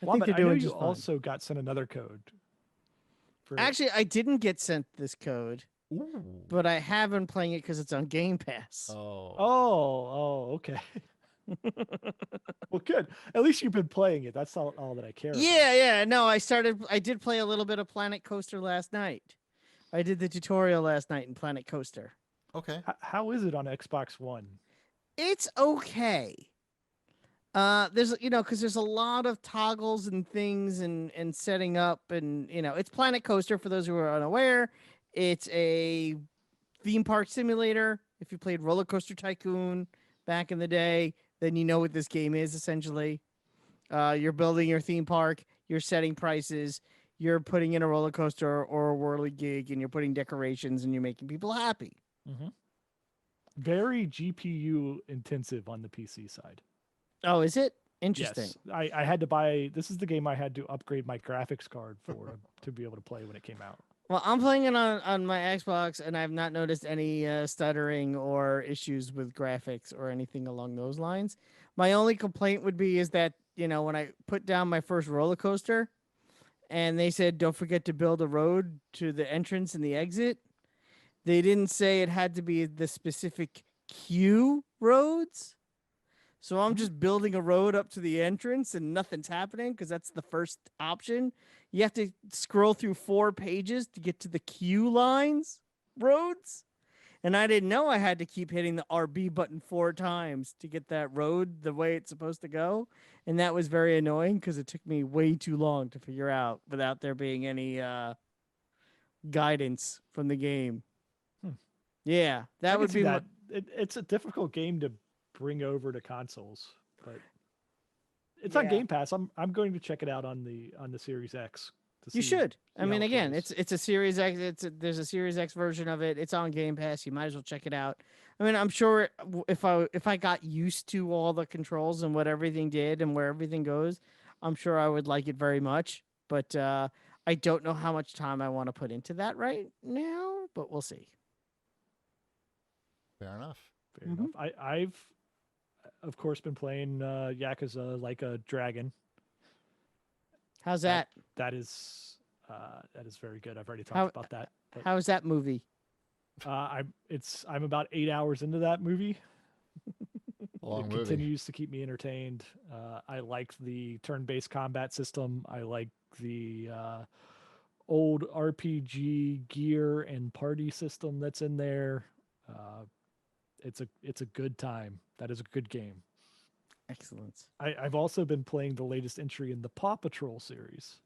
I think Wombat, they're I know doing you just fine. also got sent another code for. Actually, I didn't get sent this code, Ooh. but I have been playing it because it's on Game Pass. Oh. Oh, okay. Well, good. At least you've been playing it. That's all that I care about. Yeah. No, I did play a little bit of Planet Coaster last night. I did the tutorial last night in Planet Coaster. Okay. How is it on Xbox One? It's okay. There's because there's a lot of toggles and things and setting up and it's Planet Coaster for those who are unaware. It's a theme park simulator. If you played Roller Coaster Tycoon back in the day, then you know what this game is essentially. You're building your theme park, you're setting prices, you're putting in a roller coaster or a whirly gig, and you're putting decorations and you're making people happy. Mm-hmm. Very GPU intensive on the PC side. Oh, is it? Interesting. Yes, I had to buy. This is the game I had to upgrade my graphics card for to be able to play when it came out. Well, I'm playing it on my Xbox, and I've not noticed any stuttering or issues with graphics or anything along those lines. My only complaint would be is that when I put down my first roller coaster, and they said don't forget to build a road to the entrance and the exit. They didn't say it had to be the specific queue roads. So I'm just building a road up to the entrance and nothing's happening because that's the first option. You have to scroll through 4 pages to get to the queue lines roads. And I didn't know I had to keep hitting the RB button 4 times to get that road the way it's supposed to go. And that was very annoying because it took me way too long to figure out without there being any guidance from the game. Hmm. Yeah, I that can would see be that. It's a difficult game to bring over to consoles, but it's on Yeah. Game Pass. I'm going to check it out on the Series X to You see. should. I how mean, it again, plays. it's a Series X. There's a Series X version of it. It's on Game Pass. You might as well check it out. I mean, I'm sure if I got used to all the controls and what everything did and where everything goes, I'm sure I would like it very much. But I don't know how much time I want to put into that right now. But we'll see. Fair enough. Fair enough. I've of course been playing Yakuza like a dragon. How's That that? that is very good. I've already talked How about that. But how's that movie? I'm about 8 hours into that movie. Long It movie. continues to keep me entertained. I like the turn-based combat system. I like the old RPG gear and party system that's in there. Uh, it's a good time. That is a good game. Excellent. I've also been playing the latest entry in the Paw Patrol series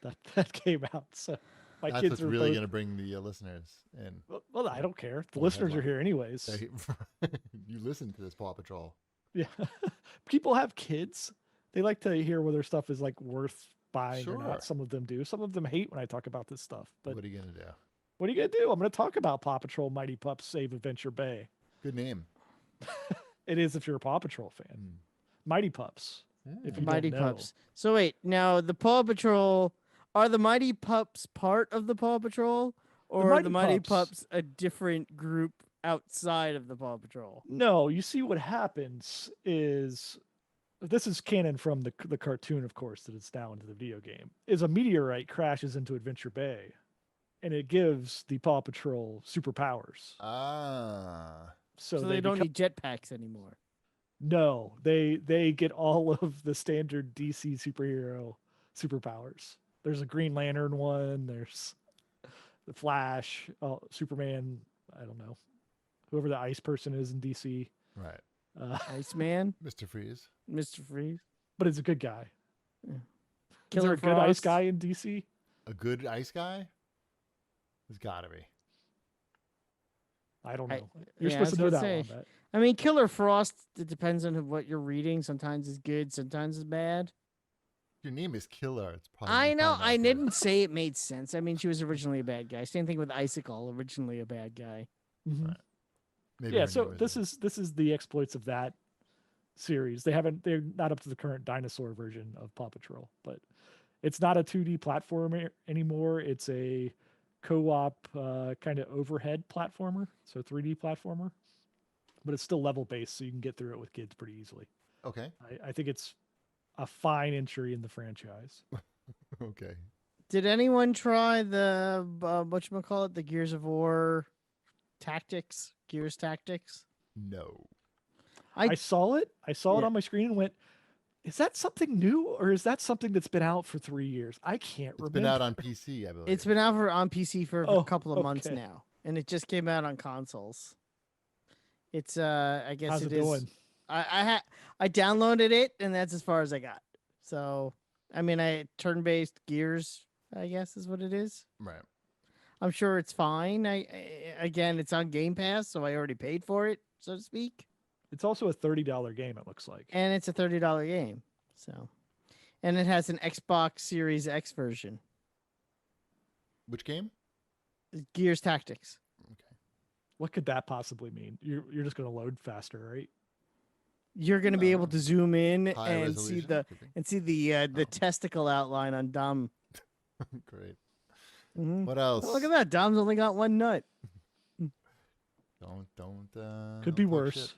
that came out. So my That's kids what's are really both. going to bring the listeners in. Well, I don't care. The More listeners are headline. here anyways. You listen to this Paw Patrol. Yeah, people have kids. They like to hear whether stuff is like worth buying or Sure. not. Some of them do. Some of them hate when I talk about this stuff. But What are you going to do? what are you gonna do? I'm gonna talk about Paw Patrol Mighty Pups Save Adventure Bay. Good name. It is if you're a Paw Patrol fan. Mm. Mighty Pups. If The you Mighty don't know. Pups. So wait, now the Paw Patrol are the Mighty Pups part of the Paw Patrol, or are the Mighty Pups a different group outside of the Paw Patrol? No, you see what happens is this is canon from the cartoon, of course, that it's now into the video game. Is a meteorite crashes into Adventure Bay, and it gives the Paw Patrol superpowers. Ah. So They don't need jetpacks anymore. No, they get all of the standard DC superhero superpowers. There's a Green Lantern one. There's the Flash, Superman. I don't know whoever the ice person is in DC. Right. Iceman, Mr. Freeze. Mr. Freeze, But he's a good guy. Is there Killer a good ice Frost. guy in DC? A good ice guy? There's got to be. I don't I- know. You're yeah, I supposed to was know gonna that say. one. I mean, Killer Frost. It depends on what you're reading. Sometimes it's good. Sometimes it's bad. Your name is Killer. It's probably. I know. probably I not good. didn't say it made sense. I mean, she was originally a bad guy. Same thing with Icicle. Originally a bad guy. Mhm. Right. Maybe Yeah. her So name this is the exploits of that series. They're not up to the current dinosaur version of Paw Patrol, but it's not a 2D platformer anymore. It's a co-op kind of overhead platformer, so 3D platformer, but it's still level based, so you can get through it with kids pretty easily. Okay. I think it's a fine entry in the franchise. Okay. Did anyone try the whatchamacallit, the Gears of War tactics? Gears Tactics? No. I saw it. I saw it Yeah. on my screen and went, is that something new or is that something that's been out for 3 years? I can't It's remember. been out on PC, I believe. It's been out on PC for a Oh, couple of months okay. now, and it just came out on consoles. It's I guess How's it is. doing? I downloaded it, and that's as far as I got. So I mean, I turn-based Gears, I guess is what it is. Right. I'm sure it's fine. Again, it's on Game Pass, so I already paid for it, so to speak. It's also a $30 game, it looks like. And it's a $30 game. So, and it has an Xbox Series X version. Which game? Gears Tactics. Okay. What could that possibly mean? You're just going to load faster, right? You're going to be able to zoom in High and see resolution? the testicle outline on Dom. Great. Mhm. What else? Oh, look at that. Dom's only got one nut. Don't. Could be don't talk worse. shit.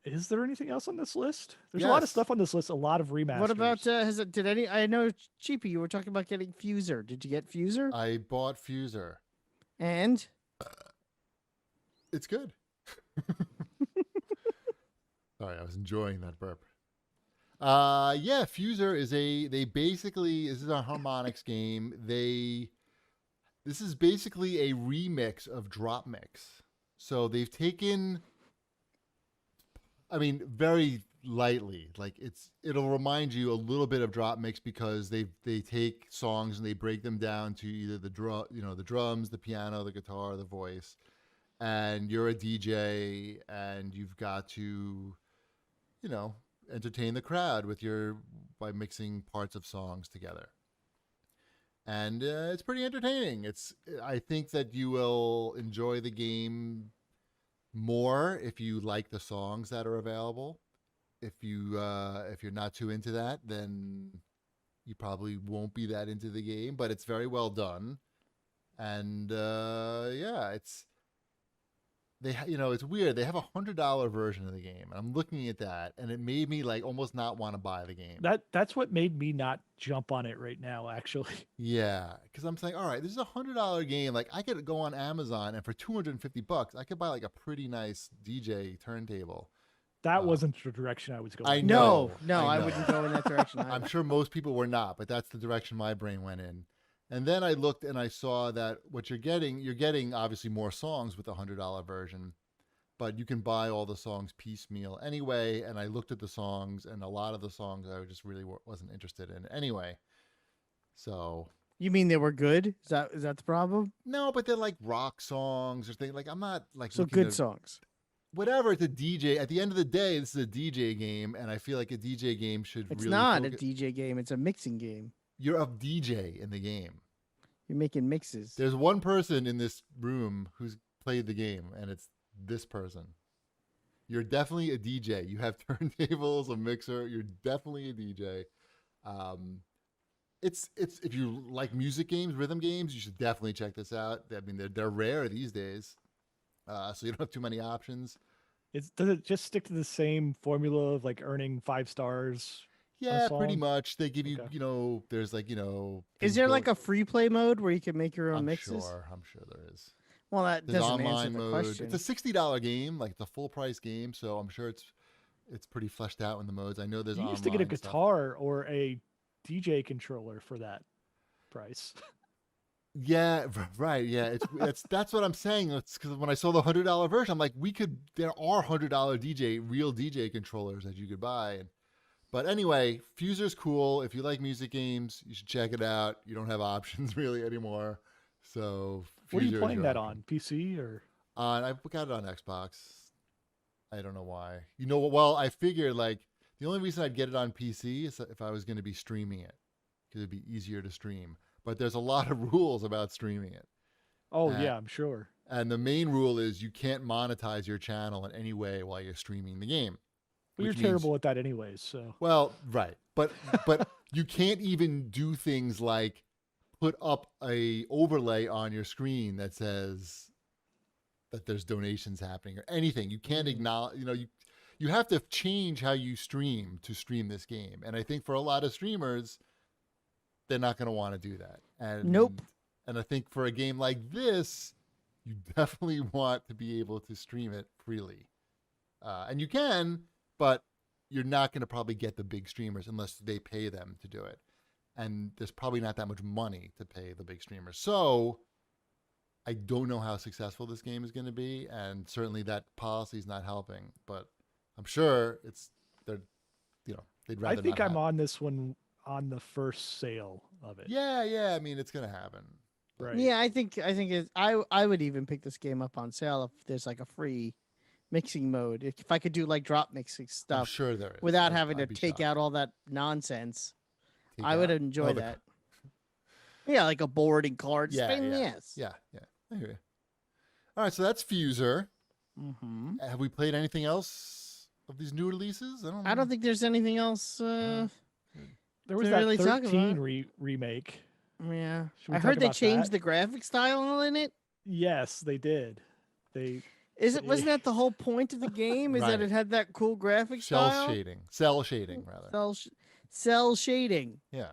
Is there anything else on this list? There's a lot of Yes. stuff on this list, a lot of remasters. What about I know Cheapy, you were talking about getting Fuser. Did you get Fuser? I bought Fuser. And It's good. Sorry, I was enjoying that burp. Yeah, Fuser is this is a harmonics game. This is basically a remix of Drop Mix. So they've taken, I mean, very lightly, like it'll remind you a little bit of Drop Mix because they take songs and they break them down to either the drums, the piano, the guitar, the voice, and you're a DJ and you've got to, entertain the crowd by mixing parts of songs together. And it's pretty entertaining. I think that you will enjoy the game more if you like the songs that are available. If you're not too into that, then you probably won't be that into the game. But it's very well done, and it's weird. They have $100 version of the game, and I'm looking at that, and it made me like almost not want to buy the game. That's what made me not jump on it right now, actually. Yeah, because I'm saying, all right, this is $100 game. Like I could go on Amazon, and for $250, I could buy like a pretty nice DJ turntable. That wasn't the direction I was going. I know. No, I know. wouldn't go in that direction. I'm sure most people were not, but that's the direction my brain went in. And then I looked and I saw that what you're getting obviously more songs with the $100 version, but you can buy all the songs piecemeal anyway. And I looked at the songs, and a lot of the songs I just really wasn't interested in anyway. So You mean they were good? Is that the problem? no, but they're like rock songs or things. Like I'm not like So looking good to- songs. Whatever. It's a DJ. At the end of the day, this is a DJ game, and I feel like a DJ game should It's really. not focus- a DJ game. It's a mixing game. You're a DJ in the game. You're making mixes. There's one person in this room who's played the game, and it's this person. You're definitely a DJ. You have turntables, a mixer. You're definitely a DJ. It's if you like music games, rhythm games, you should definitely check this out. I mean, they're rare these days, so you don't have too many options. Does it just stick to the same formula of like earning 5 stars? Yeah, song? pretty much. They give you, Okay. there's like, Is there like a free play mode where you can make your own I'm mixes? sure there is. Well, that There's doesn't answer online the mode. question. It's a $60 game, like it's a full price game, so I'm sure it's pretty fleshed out in the modes. I know there's You used to get a online stuff. guitar or a DJ controller for that price. Yeah, right. Yeah, that's what I'm saying. It's because when I saw the $100 version, I'm like, there are $100 real DJ controllers that you could buy. But anyway, Fuser's cool. If you like music games, you should check it out. You don't have options really anymore. So What are you Fuser is playing your that option. on? PC or? I got it on Xbox. I don't know why. Well, I figured like the only reason I'd get it on PC is if I was going to be streaming it, because it'd be easier to stream. But there's a lot of rules about streaming it. Oh yeah, I'm sure. And the main rule is you can't monetize your channel in any way while you're streaming the game. But you're which means- terrible at that anyways, so. Well, right. But you can't even do things like put up a overlay on your screen that says that there's donations happening or anything. You can't acknowledge, you have to change how you stream to stream this game. And I think for a lot of streamers, they're not going to want to do that. And Nope. And I think for a game like this, you definitely want to be able to stream it freely. And you can, but you're not going to probably get the big streamers unless they pay them to do it. And there's probably not that much money to pay the big streamers. So I don't know how successful this game is going to be. And certainly that policy is not helping. But I'm sure they'd rather I think not I'm have. on this one on the first sale of it. Yeah. I mean, it's going to happen. Right. Yeah, I think I would even pick this game up on sale if there's like a free mixing mode. If I could do like drop mixing I'm stuff sure there is. without having to I'd be take shocked. out all that nonsense, Take I would out- enjoy oh, the- that. Yeah, like a boarding card. Yeah, Spin, yeah. yes. Yeah. I hear you. All right, so that's Fuser. Mm-hmm. Have we played anything else of these new releases? I don't think there's anything else. There was to that really talk 13 about. remake. Yeah, Should we I talk heard they about changed that? the graphic style in it. Yes, they did. They Wasn't that the whole point of the game? Is that Right. it had that cool graphic cell style? cell shading rather. Cell shading. Yeah.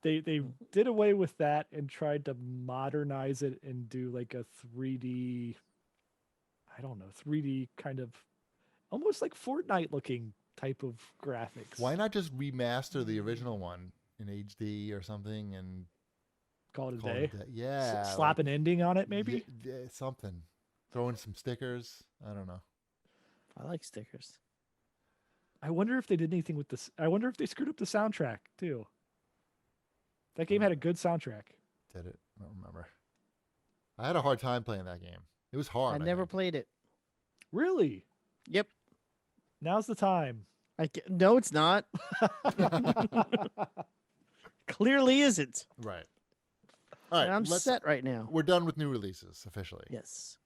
they did away with that and tried to modernize it and do like a 3D, I don't know, 3D kind of almost like Fortnite looking type of graphics. Why not just remaster the original one in HD or something and Call it a call day? it a day? Yeah. Slap an ending on it, maybe? Something. Throw in some stickers. I don't know. I like stickers. I wonder if they did anything with this. I wonder if they screwed up the soundtrack too. That game had a good soundtrack. Did it? I don't remember. I had a hard time playing that game. It was hard. I never think. played it. Really? Yep. Now's the time. No, it's not. Clearly isn't. Right. All right. And I'm set right now. We're done with new releases officially. Yes.